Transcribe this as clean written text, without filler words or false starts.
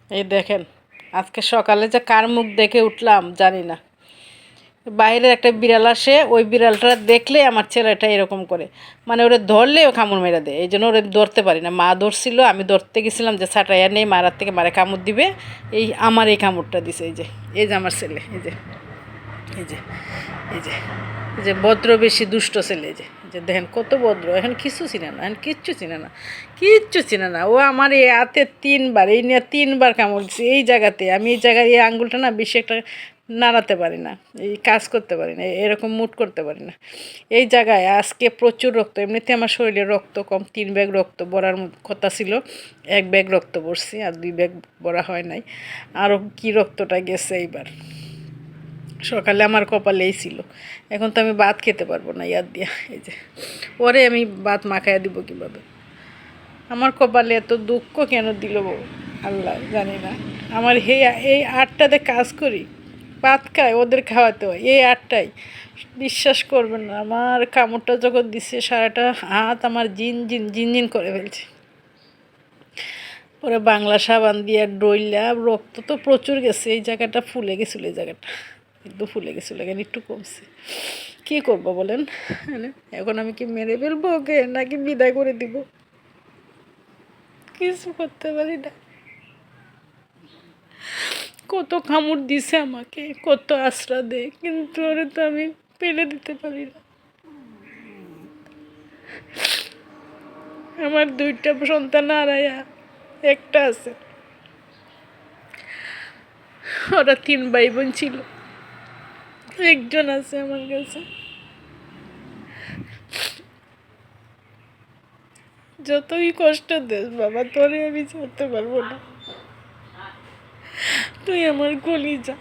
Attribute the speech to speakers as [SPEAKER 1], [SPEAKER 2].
[SPEAKER 1] এই দেখেন, আজকে সকালে যে কার মুখ দেখে উঠলাম জানি না। বাইরের একটা বিড়াল আসে, ওই বিড়ালটা দেখলে আমার ছেলেটা এরকম করে, মানে ওরে ধরলে ও কামড় মেরে দেয়। এই জন্য ওরে ধরতে পারি না। মা ধরছিল, আমি ধরতে গেছিলাম যে ছাটাইয়া নেই, মারার থেকে মারে কামড় দিবে। আমার এই কামড়টা দিছে। এই যে আমার ছেলে, এই যে এই যে এই যে ভদ্র বেশি দুষ্ট ছেলে। এই যে দেখেন কত ভদ্র, এখন কিছু চিনে না, এখন কিচ্ছু চিনে না, কিচ্ছু চিনে না। ও আমার এই হাতে 3বার, এই নিয়ে 3বার কামড় দিচ্ছে এই জায়গাতে। আমি এই জায়গায় এই আঙ্গুলটা না বেশি একটা নাড়াতে পারি না, এই কাজ করতে পারি না, এরকম মুট করতে পারি না। এই জায়গায় আজকে প্রচুর রক্ত। এমনিতে আমার শরীরে রক্ত কম, 3 ব্যাগ রক্ত ভরার কথা ছিল, 1 ব্যাগ রক্ত ভরছি, আর 2 ব্যাগ ভরা হয় নাই। আরও কি রক্তটা গেছে এইবার। সকালে আমার কপালেই ছিল। এখন তো আমি ভাত খেতে পারবো না ইয়াদ দিয়া। এই যে ওরে আমি ভাত মাখাইয়া দিব কীভাবে? আমার কপালে এত দুঃখ কেন দিল আল্লাহ জানি না। আমার এই 8টাতে কাজ করি, ভাত খাই, ওদের খাওয়াতে হয় এই 8টায়। বিশ্বাস করবেন না, আমার কামড়টা যখন দিচ্ছে সারাটা হাত আমার জিন করে ফেলছে। ওরা বাংলা সাবান দিয়ে ডইলা, রক্ত তো প্রচুর গেছে, এই জায়গাটা ফুলে গেছিলো, এই জায়গাটা একদম ফুলে গেছিলো, এখন একটু কমছে। কী করবো বলেন? এখন আমি কি মেরে ফেলবো ওকে, নাকি বিদায় করে দিব? কিছু করতে পারি না। কত কামড় দিছে আমাকে, কত আশ্রা দেয়, কিন্তু ওরে তো আমি ফেলে দিতে পারি না। আমার 2টা সন্তান হারায়া একটা আছে। ওরা 3 ভাই বোন ছিল, একজন আছে আমার কাছে। যতই কষ্ট দেস বাবা, তোরে আমি ছাড়তে পারবো না। তুই আমার কলিজা।